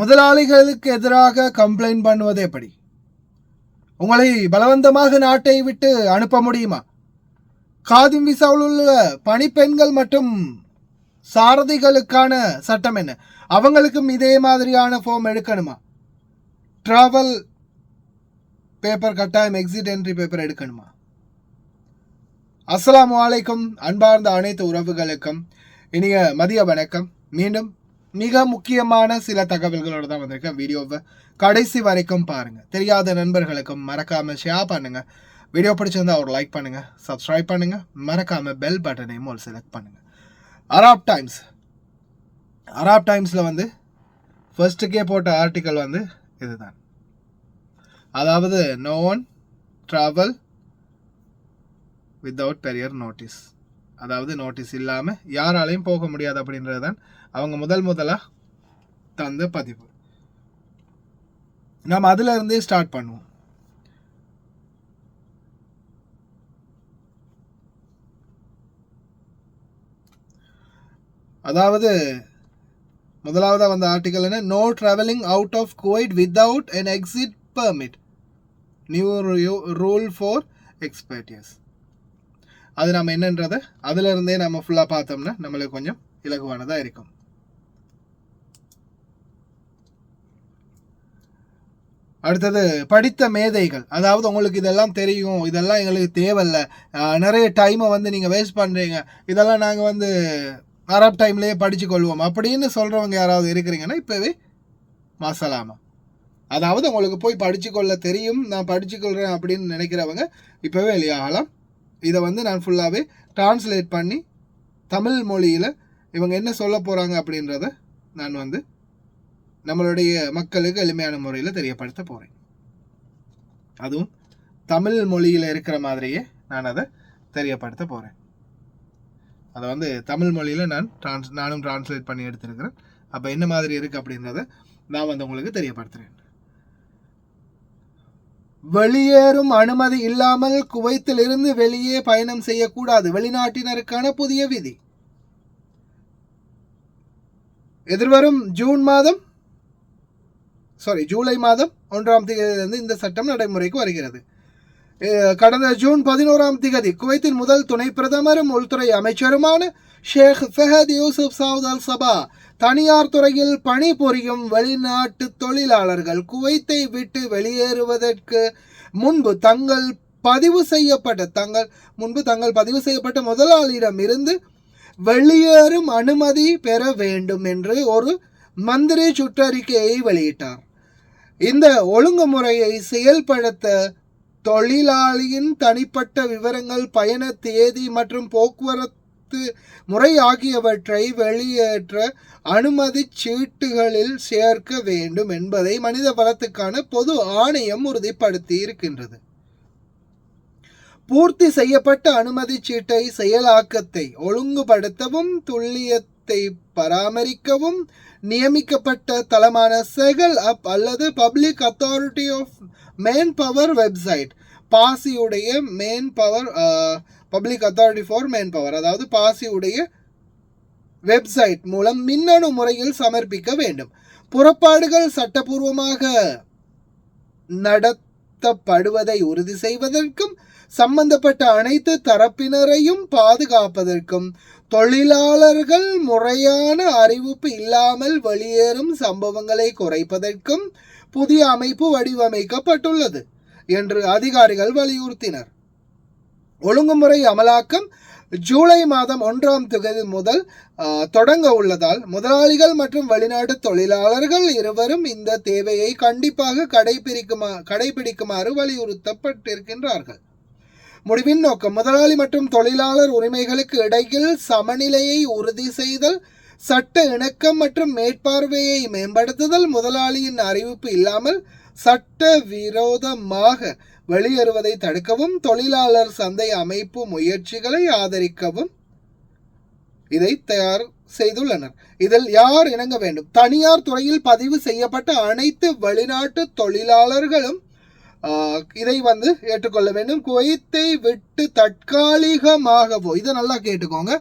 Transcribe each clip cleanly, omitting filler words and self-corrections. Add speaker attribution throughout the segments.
Speaker 1: முதலாளிகளுக்கு எதிராக கம்ப்ளைண்ட் பண்ணுவது எப்படி? உங்களை பலவந்தமாக நாட்டை விட்டு அனுப்ப முடியுமா? காதிம் விசாவில் உள்ள பணிப்பெண்கள் மற்றும் சாரதிகளுக்கான சட்டம் என்ன? அவங்களுக்கும் இதே மாதிரியான ஃபார்ம் எடுக்கணுமா? டிராவல் பேப்பர் கட்டாயம், எக்ஸிட் என்ட்ரி பேப்பர் எடுக்கணுமா? அஸ்ஸலாமு அலைக்கும் அன்பார்ந்த அனைத்து உறவுகளுக்கும் இனிய மதிய வணக்கம். மீண்டும் மிக முக்கியமான சில தகவல்களோடு தான் வந்திருக்கேன். வீடியோவை கடைசி வரைக்கும் பாருங்கள். தெரியாத நண்பர்களுக்கும் மறக்காமல் ஷேர் பண்ணுங்கள். வீடியோ பிடிச்சிருந்தா ஒரு லைக் பண்ணுங்கள், சப்ஸ்கிரைப் பண்ணுங்கள், மறக்காமல் பெல் பட்டனையும் ஒரு செலக்ட் பண்ணுங்கள். அராப் டைம்ஸில் வந்து ஃபர்ஸ்ட்டுக்கே போட்ட ஆர்டிக்கல் வந்து இதுதான். அதாவது no one travel without prior notice. அதாவது நோட்டீஸ் இல்லாமல் யாராலையும் போக முடியாது அப்படின்றது தான் அவங்க முதலாக தந்த பதிவு. நாம் அதில் இருந்தே ஸ்டார்ட் பண்ணுவோம். அதாவது முதலாவதாக வந்த ஆர்டிக்கல் என்ன? No travelling out of Kuwait without an exit permit, new rule for expatriates. அது நம்ம என்னன்றதை அதில் இருந்தே நம்ம ஃபுல்லாக பார்த்தோம்னா நம்மளுக்கு கொஞ்சம் இலகுவானதாக இருக்கும். அடுத்தது படித்த மேதைகள். அதாவது உங்களுக்கு இதெல்லாம் தெரியும், இதெல்லாம் எங்களுக்கு தேவையில்லை, நிறைய டைமை வந்து நீங்கள் வேஸ்ட் பண்ணுறீங்க, இதெல்லாம் நாங்கள் வந்து அராப் டைம்லேயே படித்து கொள்வோம் அப்படின்னு சொல்கிறவங்க யாராவது இருக்கிறீங்கன்னா இப்போவே மாசலாமா. அதாவது உங்களுக்கு போய் படித்து கொள்ள தெரியும், நான் படித்து கொள்கிறேன் அப்படின்னு நினைக்கிறவங்க இப்போவே வெளியாகலாம். இதை வந்து நான் ஃபுல்லாகவே டிரான்ஸ்லேட் பண்ணி தமிழ் மொழியில் இவங்க என்ன சொல்ல போகிறாங்க அப்படின்றத நான் வந்து நம்மளுடைய மக்களுக்கு எளிமையான முறையில் தெரியப்படுத்த போகிறேன். அதுவும் தமிழ் மொழியில் இருக்கிற மாதிரியே நான் அதை தெரியப்படுத்த போகிறேன். அதை வந்து தமிழ் மொழியில் நானும் டிரான்ஸ்லேட் பண்ணி எடுத்துருக்கிறேன். அப்போ என்ன மாதிரி இருக்குது அப்படின்றத நான் வந்து உங்களுக்கு தெரியப்படுத்துகிறேன். வெளியேறும் அனுமதி இல்லாமல் குவைத்திலிருந்து வெளியே பயணம் செய்யக்கூடாது. வெளிநாட்டினருக்கான புதிய விதி. எதிர்வரும் ஜூலை மாதம் 1ஆம் தேதியிலிருந்து இந்த சட்டம் நடைமுறைக்கு வருகிறது. கடந்த ஜூன் 11ஆம் தேதி குவைத்தின் முதல் துணை பிரதமரும் உள்துறை அமைச்சருமான ஷேக் ஃபஹத் யூசுப் சவுத் அல் சபா தனியார் துறையில் பணிபுரியும் வெளிநாட்டு தொழிலாளர்கள் குவைத்தை விட்டு வெளியேறுவதற்கு முன்பு தங்கள் பதிவு செய்யப்பட்ட முதலாளியிடம் இருந்து வெளியேறும் அனுமதி பெற வேண்டும் என்று ஒரு மந்திரி சுற்றறிக்கையை வெளியிட்டார். இந்த ஒழுங்குமுறையை செயல்படுத்த தொழிலாளியின் தனிப்பட்ட விவரங்கள், பயண தேதி மற்றும் போக்குவரத்து முறை ஆகியவற்றை வெளியேற்ற அனுமதி சீட்டுகளில் சேர்க்க வேண்டும் என்பதை மனித வளத்துக்கான பொது ஆணையம் உறுதிப்படுத்தி இருக்கின்றது. பூர்த்தி செய்யப்பட்ட அனுமதி சீட்டை செயலாக்கத்தை ஒழுங்குபடுத்தவும் துல்லியத்தை பராமரிக்கவும் நியமிக்கப்பட்ட தளமான செகல் அப் அல்லது public authority of manpower website, பாசியுடைய manpower, public authority for manpower, அதாவது பாசியுடைய வெப்சைட் மூலம் மின்னணு முறையில் சமர்ப்பிக்க வேண்டும். புறப்பாடுகள் சட்டபூர்வமாக நடத்தப்படுவதை உறுதி செய்வதற்கும் சம்பந்தப்பட்ட அனைத்து தரப்பினரையும் பாதுகாப்பதற்கும் தொழிலாளர்கள் முறையான அறிவிப்பு இல்லாமல் வெளியேறும் சம்பவங்களை குறைப்பதற்கும் புதிய அமைப்பு வடிவமைக்கப்பட்டுள்ளது என்று அதிகாரிகள் வலியுறுத்தினர். ஒழுங்குமுறை அமலாக்கம் ஜூலை மாதம் 1ஆம் தேதி முதல் தொடங்க உள்ளதால் முதலாளிகள் மற்றும் வெளிநாட்டு தொழிலாளர்கள் இருவரும் இந்த தேவையை கண்டிப்பாக கடைபிடிக்குமாறு வலியுறுத்தப்பட்டிருக்கின்றார்கள். முடிவின் நோக்கம் முதலாளி மற்றும் தொழிலாளர் உரிமைகளுக்கு இடையில் சமநிலையை உறுதி செய்தல், சட்ட இணக்கம் மற்றும் மேற்பார்வையை மேம்படுத்துதல், முதலாளியின் அறிவிப்பு இல்லாமல் சட்ட விரோதமாக வெளியேறுவதை தடுக்கவும், தொழிலாளர் சந்தை அமைப்பு முயற்சிகளை ஆதரிக்கவும் இதை தயார் செய்துள்ளனர். இதில் யார் இணங்க வேண்டும்? தனியார் துறையில் பதிவு செய்யப்பட்ட அனைத்து வெளிநாட்டு தொழிலாளர்களும் இதை வந்து ஏற்றுக்கொள்ள வேண்டும். குவைத்தை விட்டு தற்காலிகமாகவோ, இதை நல்லா கேட்டுக்கோங்க,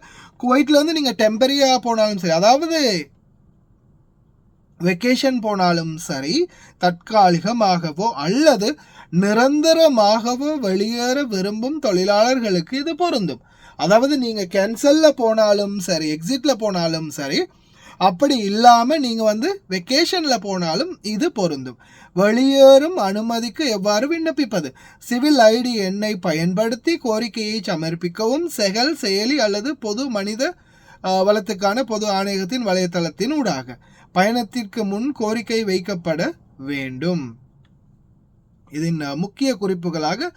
Speaker 1: குவைட்ல இருந்து நீங்க டெம்பரரியா போனாலும் சரி, அதாவது வெக்கேஷன் போனாலும் சரி, தற்காலிகமாகவோ அல்லது நிரந்தரமாகவோ வெளியேற விரும்பும் தொழிலாளர்களுக்கு இது பொருந்தும். அதாவது நீங்கள் கேன்சலில் போனாலும் சரி, எக்ஸிட்டில் போனாலும் சரி, அப்படி இல்லாமல் நீங்கள் வெக்கேஷனில் போனாலும் இது பொருந்தும். வெளியேறும் அனுமதிக்கு எவ்வாறு விண்ணப்பிப்பது? சிவில் ஐடி எண்ணை பயன்படுத்தி கோரிக்கையை சமர்ப்பிக்கவும் செகல் செயலி அல்லது பொது மனித வளத்துக்கான பொது ஆணையகத்தின் வலைத்தளத்தின் ஊடாக பயணத்திற்கு முன் கோரிக்கை வைக்கப்பட வேண்டும். இதன் முக்கிய குறிப்புகளாக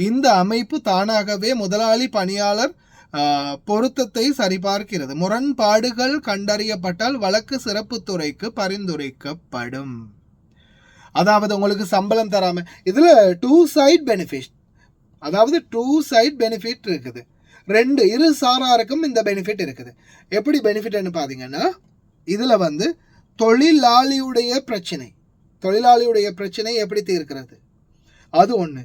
Speaker 1: இந்த அமைப்பு தானாகவே முதலாளி பணியாளர் பொருத்தத்தை சரிபார்க்கிறது. முரண்பாடுகள் கண்டறியப்பட்டால் வழக்கு சிறப்பு துறைக்கு பரிந்துரைக்கப்படும். அதாவது உங்களுக்கு சம்பளம் தராம, இதுல டூ சைட் பெனிஃபிட், அதாவது டூ சைட் பெனிஃபிட் இருக்குது. இரு சாராருக்கும் இந்த பெனிஃபிட் இருக்குது. எப்படி பெனிஃபிட்னு பாத்தீங்கன்னா, இதுல தொழிலாளியுடைய பிரச்சனை எப்படி தீர்க்கிறது அது ஒண்ணு.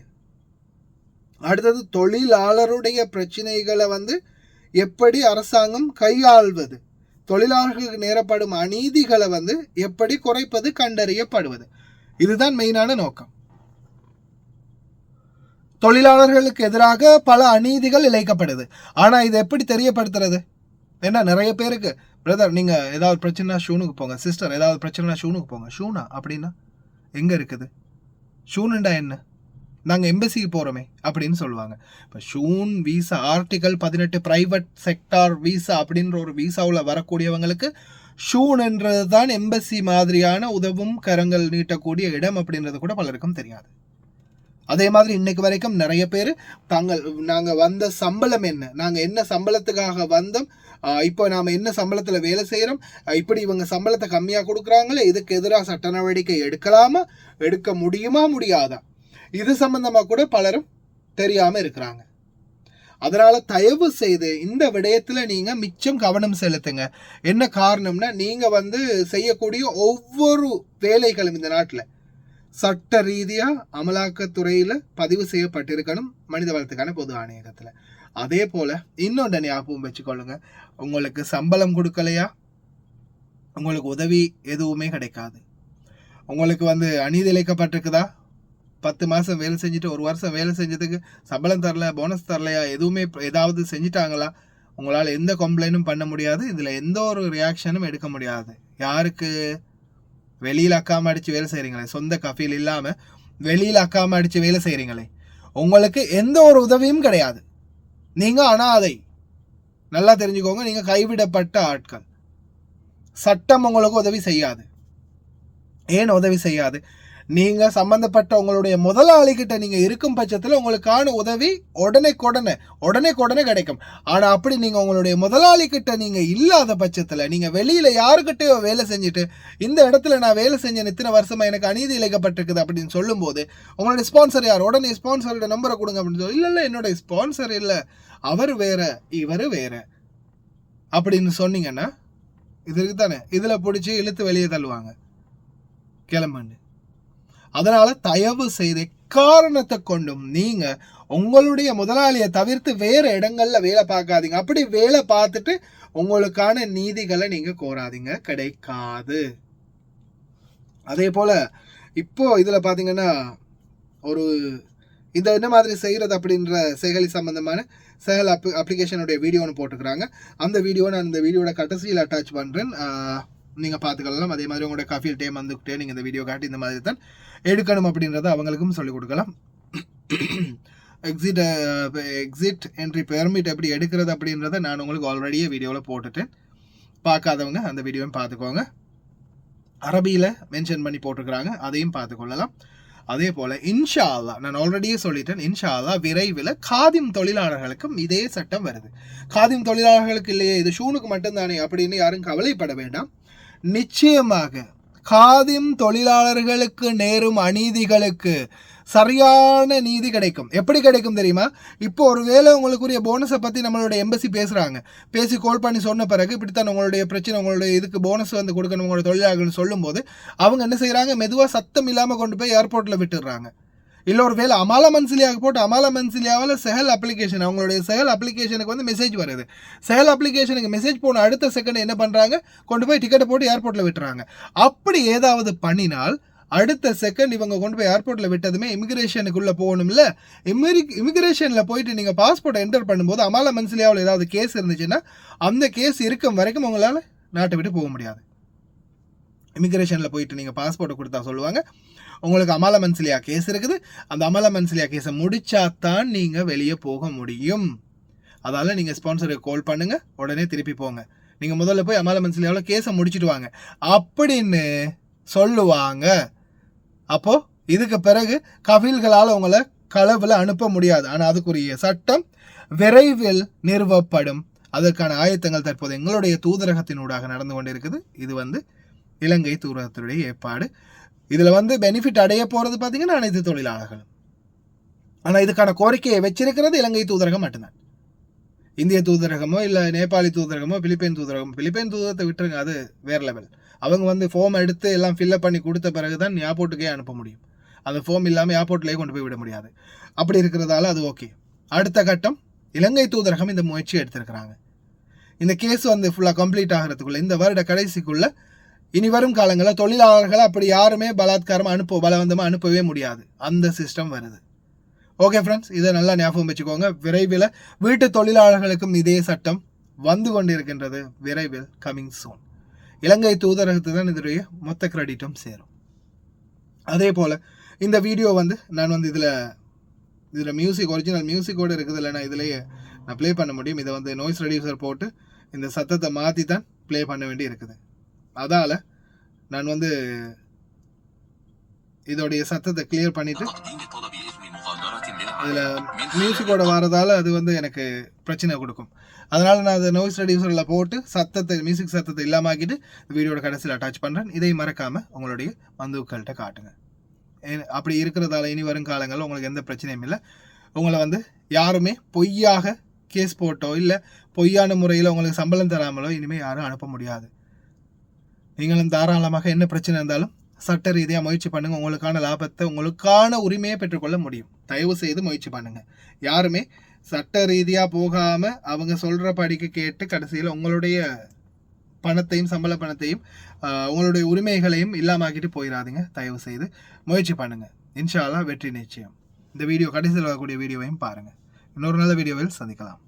Speaker 1: அடுத்தது தொழிலாளருடைய பிரச்சனைகளை எப்படி அரசாங்கம் கையாள்வது, தொழிலாளர்களுக்கு நேரப்படும் அநீதிகளை எப்படி குறைப்பது, கண்டறியப்படுவது. இதுதான் மெயினான நோக்கம். தொழிலாளர்களுக்கு எதிராக பல அநீதிகள் இழைக்கப்படுது. ஆனா இது எப்படி தெரியப்படுத்துறது? ஏன்னா நிறைய பேருக்கு, பிரதர் நீங்க ஏதாவது பிரச்சனை ஷூனுக்கு போங்க, சிஸ்டர் ஏதாவது பிரச்சனை ஷூனுக்கு போங்க. ஷூனா அப்படின்னா எங்க இருக்குது? ஷூனுண்டா என்ன? நாங்கள் எம்பசிக்கு போகிறோமே அப்படின்னு சொல்லுவாங்க. இப்போ soon visa article 18 private sector visa அப்படின்ற ஒரு வீசாவில் வரக்கூடியவங்களுக்கு ஷூன்ன்றது தான் எம்பசி மாதிரியான உதவும் கரங்கள் நீட்டக்கூடிய இடம் அப்படின்றது கூட பலருக்கும் தெரியாது. அதே மாதிரி இன்னைக்கு வரைக்கும் நிறைய பேர் நாங்கள் வந்த சம்பளம் என்ன, நாங்கள் என்ன சம்பளத்துக்காக வந்தோம், இப்போ நாம் என்ன சம்பளத்தில் வேலை செய்கிறோம், இப்படி இவங்க சம்பளத்தை கம்மியாக கொடுக்குறாங்களே, இதுக்கு எதிராக சட்ட நடவடிக்கை எடுக்கலாமா, எடுக்க முடியுமா, முடியாதா, இது சம்பந்தமாக கூட பலரும் தெரியாமல் இருக்கிறாங்க. அதனால தயவு செய்து இந்த விடயத்தில் நீங்கள் மிச்சம் கவனம் செலுத்துங்க. என்ன காரணம்னா, நீங்கள் செய்யக்கூடிய ஒவ்வொரு வேலைகளும் இந்த நாட்டில் சட்ட ரீதியாக அமலாக்கத்துறையில் பதிவு செய்யப்பட்டிருக்கணும், மனித வளத்துக்கான பொது ஆணையகத்தில். அதே போல் இன்னொன்று ஞாபகம் வச்சுக்கொள்ளுங்க, உங்களுக்கு சம்பளம் கொடுக்கலையா உங்களுக்கு உதவி எதுவுமே கிடைக்காது. உங்களுக்கு அநீதி இழைக்கப்பட்டிருக்குதா, 10 மாதம் வேலை செஞ்சுட்டு 1 வருஷம் வேலை செஞ்சதுக்கு சம்பளம் தரல, போனஸ் தரலையா, எதுவுமே ஏதாவது செஞ்சிட்டாங்களா, உங்களால் எந்த கம்ப்ளைண்ட்டும் பண்ண முடியாது. இதில் எந்த ஒரு ரியாக்ஷனும் எடுக்க முடியாது. யாருக்கு? வெளியில் அக்காம அடித்து வேலை செய்கிறீங்களே, சொந்த கஃபீல் இல்லாமல் வெளியில் அக்காம அடித்து வேலை செய்கிறீங்களே, உங்களுக்கு எந்த ஒரு உதவியும் கிடையாது. நீங்கள் அனாதை, நல்லா தெரிஞ்சுக்கோங்க. நீங்கள் கைவிடப்பட்ட ஆட்கள். சட்டம் உங்களுக்கு உதவி செய்யாது. ஏன் உதவி செய்யாது? நீங்கள் சம்பந்தப்பட்ட உங்களுடைய முதலாளிகிட்ட நீங்கள் இருக்கும் பட்சத்தில் உங்களுக்கான உதவி உடனே கிடைக்கும். ஆனால் அப்படி நீங்கள் உங்களுடைய முதலாளிகிட்ட நீங்கள் இல்லாத பட்சத்தில், நீங்கள் வெளியில் யாருக்கிட்டையோ வேலை செஞ்சுட்டு இந்த இடத்துல நான் வேலை செஞ்சேன் இத்தனை வருஷமாக எனக்கு அநீதி இழைக்கப்பட்டிருக்குது அப்படின்னு சொல்லும்போது, உங்களுடைய ஸ்பான்சர் யார், உடனே ஸ்பான்சரோட நம்பரை கொடுங்க அப்படின்னு சொல்லி, இல்லை என்னோட ஸ்பான்சர் இல்லை, அவர் வேற இவர் வேற அப்படின்னு சொன்னீங்கன்னா இது இருக்குதானே, இதில் பிடிச்சி இழுத்து வெளியே தள்ளுவாங்க, கிளம்புன்னு. அதனால தயவு செய்து காரணத்தை கொண்டும் நீங்க உங்களுடைய முதலாளியை தவிர்த்து வேற இடங்கள்ல வேலை பார்க்காதீங்க. அப்படி வேலை பார்த்துட்டு உங்களுக்கான நீதிகளை நீங்க கோராதீங்க, கிடைக்காது. அதே போல இப்போ இதுல பாத்தீங்கன்னா ஒரு இந்த என்ன மாதிரி செய்கிறது அப்படின்ற செயலி சம்பந்தமான செயல் அப்ளிகேஷனுடைய வீடியோ ஒன்று போட்டுக்கிறாங்க. அந்த வீடியோ நான் இந்த வீடியோட கடைசியில் அட்டாச் பண்ணுறேன், நீங்கள் பார்த்துக்கலாம். அதே மாதிரி உங்களோட கஃபீல் டைம் வந்துக்கிட்டே நீங்கள் இந்த வீடியோ காட்டி இந்த மாதிரி தான் எடுக்கணும் அப்படின்றத அவங்களுக்கும் சொல்லிக் கொடுக்கலாம். எக்ஸிட் என்ட்ரி பெர்மிட் எப்படி எடுக்கிறது அப்படின்றத நான் உங்களுக்கு ஆல்ரெடியே வீடியோவில் போட்டுட்டேன். பார்க்காதவங்க அந்த வீடியோவும் பார்த்துக்கோங்க. அரபியில் மென்ஷன் பண்ணி போட்டுக்கிறாங்க, அதையும் பார்த்துக்கொள்ளலாம். அதே போல் இன்ஷா அல்லா, நான் ஆல்ரெடியே சொல்லிட்டேன், இன்ஷா அல்லா விரைவில் காதிம் தொழிலாளர்களுக்கும் இதே சட்டம் வருது. காதிம் தொழிலாளர்களுக்கு இல்லையே, இது ஷூனுக்கு மட்டும்தானே அப்படின்னு யாரும் கவலைப்பட வேண்டாம். நிச்சயமாக காதிம் தொழிலாளர்களுக்கு நேரும் அநீதிகளுக்கு சரியான நீதி கிடைக்கும். எப்படி கிடைக்கும் தெரியுமா? இப்போ ஒருவேளை உங்களுக்குரிய போனஸை பற்றி நம்மளோட எம்பசி பேசி கால் பண்ணி சொன்ன பிறகு இப்படித்தான் உங்களுடைய பிரச்சனை, உங்களுடைய இதுக்கு போனஸ் கொடுக்கணும் உங்களோட தொழிலாளர்கள் சொல்லும்போது அவங்க என்ன செய்கிறாங்க, மெதுவாக சத்தம் இல்லாமல் கொண்டு போய் ஏர்போர்ட்டில் விட்டுடுறாங்க. இல்லை ஒரு வேலை அமாலா மன்சிலியாவுக்கு போட்டு அமாலா மன்சிலியாவில் செஹல் அப்ளிகேஷன் அவங்களுடைய செஹல் அப்ளிகேஷனுக்கு வந்து மெசேஜ் வருது. செஹல் அப்ளிகேஷனுக்கு மெசேஜ் போன அடுத்த செகண்ட் என்ன பண்ணுறாங்க, கொண்டு போய் டிக்கெட்டை போட்டு ஏர்போர்ட்டில் விட்டுறாங்க. அப்படி ஏதாவது பண்ணினால் அடுத்த செகண்ட் இவங்க கொண்டு போய் ஏர்போர்ட்டில் விட்டதுமே இமிகிரேஷனுக்குள்ளே போகணும்ல. இமிகிரேஷனில் போயிட்டு நீங்கள் பாஸ்போர்ட்டை என்டர் பண்ணும்போது அமாலா மன்சிலியாவில் ஏதாவது கேஸ் இருந்துச்சுன்னா அந்த கேஸ் இருக்கும் வரைக்கும் உங்களால் நாட்டை விட்டு போக முடியாது. இமிகிரேஷனில் போயிட்டு நீங்கள் பாஸ்போர்ட்டை கொடுத்தா சொல்லுவாங்க உங்களுக்கு அமாலா மன்சிலியா கேஸ் இருக்குது, அந்த அமாலா மன்சிலியா கேஸை முடிச்சாதான் நீங்கள் வெளியே போக முடியும். அதால் நீங்கள் ஸ்பான்சருக்கு கால் பண்ணுங்கள், உடனே திருப்பி போங்க. நீங்கள் முதல்ல போய் அமாலா மன்சிலியாவில் கேஸை முடிச்சுட்டு வாங்க அப்படின்னு சொல்லுவாங்க. அப்போது இதுக்கு பிறகு கஃபீல்களால் உங்களை களவில் அனுப்ப முடியாது. ஆனால் அதுக்குரிய சட்டம் விரைவில் நிறுவப்படும். அதற்கான ஆயத்தங்கள் தற்போது எங்களுடைய தூதரகத்தினூடாக நடந்து கொண்டிருக்குது. இது வந்து இலங்கை தூதரகத்தினுடைய ஏற்பாடு. இதில் வந்து பெனிஃபிட் அடைய போகிறது பார்த்தீங்கன்னா அனைத்து தொழிலாளர்களும். ஆனால் இதுக்கான கோரிக்கையை வச்சிருக்கிறது இலங்கை தூதரகம் மட்டும்தான். இந்திய தூதரகமோ இல்லை நேபாளி தூதரகமோ பிலிப்பைன் தூதரகத்தை விட்டுருங்க, அது வேறு லெவல். அவங்க வந்து ஃபார்ம் எடுத்து எல்லாம் ஃபில்லப் பண்ணி கொடுத்த பிறகு தான் ஏர்போர்ட்டுக்கே அனுப்ப முடியும். அந்த ஃபார்ம் இல்லாமல் ஏர்போர்ட்லேயே கொண்டு போய் விட முடியாது. அப்படி இருக்கிறதால அது ஓகே. அடுத்த கட்டம் இலங்கை தூதரகம் இந்த முயற்சி எடுத்திருக்கிறாங்க. இந்த கேஸ் வந்து ஃபுல்லாக கம்ப்ளீட் ஆகிறதுக்குள்ளே இந்த வருட கடைசிக்குள்ளே இனி வரும் காலங்களில் தொழிலாளர்களை அப்படி யாருமே பலாத்காரமாக பலவந்தமாக அனுப்பவே முடியாது. அந்த சிஸ்டம் வருது. ஓகே ஃப்ரெண்ட்ஸ், இதை நல்லா ஞாபகம் வச்சுக்கோங்க. விரைவில் வீட்டு தொழிலாளர்களுக்கும் இதே சட்டம் வந்து கொண்டிருக்கின்றது. விரைவில் கமிங் சூன். இலங்கை தூதரகத்துக்கு தான் இதனுடைய மொத்த கிரெடிட்டும் சேரும். அதே போல் இந்த வீடியோ வந்து நான் வந்து இதில் மியூசிக் ஒரிஜினல் மியூசிக்கோடு இருக்குது, இல்லைனா இதிலேயே நான் ப்ளே பண்ண முடியும். இதை வந்து நாய்ஸ் ரெடியூசர் போட்டு இந்த சத்தத்தை மாற்றி தான் ப்ளே பண்ண வேண்டி இருக்குது. அதால் நான் வந்து இதோடைய சத்தத்தை கிளியர் பண்ணிவிட்டு இதில் மியூசிக்கோட வரதால் அது வந்து எனக்கு பிரச்சனை கொடுக்கும். அதனால் நான் அதை நாய்ஸ் ரெடியூசரில் போட்டு மியூசிக் சத்தத்தை இல்லாமக்கிட்டு வீடியோட கடைசியில் அட்டாச் பண்ணுறேன். இதை மறக்காமல் உங்களுடைய பந்துக்கள்கிட்ட காட்டுங்க. அப்படி இருக்கிறதால இனி வரும் காலங்களில் உங்களுக்கு எந்த பிரச்சனையும் இல்லை. உங்களை வந்து யாருமே பொய்யாக கேஸ் போட்டோ இல்லை பொய்யான முறையில் உங்களுக்கு சம்பளம் தராமலோ இனிமேல் யாரும் அனுப்ப முடியாது. நீங்களும் தாராளமாக என்ன பிரச்சனை இருந்தாலும் சட்ட ரீதியாக முயற்சி பண்ணுங்கள். உங்களுக்கான லாபத்தை உங்களுக்கான உரிமையை பெற்றுக்கொள்ள முடியும். தயவு செய்து முயற்சி பண்ணுங்கள். யாருமே சட்ட ரீதியாக போகாமல் அவங்க சொல்கிற படிக்க கேட்டு கடைசியில் உங்களுடைய பணத்தையும் சம்பள பணத்தையும் உங்களுடைய உரிமைகளையும் இல்லாமக்கிட்டு போயிடாதீங்க. தயவு செய்து முயற்சி பண்ணுங்கள். இன்ஷா அல்லாஹ் வெற்றி நிச்சயம். இந்த வீடியோ கடைசியில் வரக்கூடிய வீடியோவையும் பாருங்கள். இன்னொரு நல்ல வீடியோவில் சந்திக்கலாம்.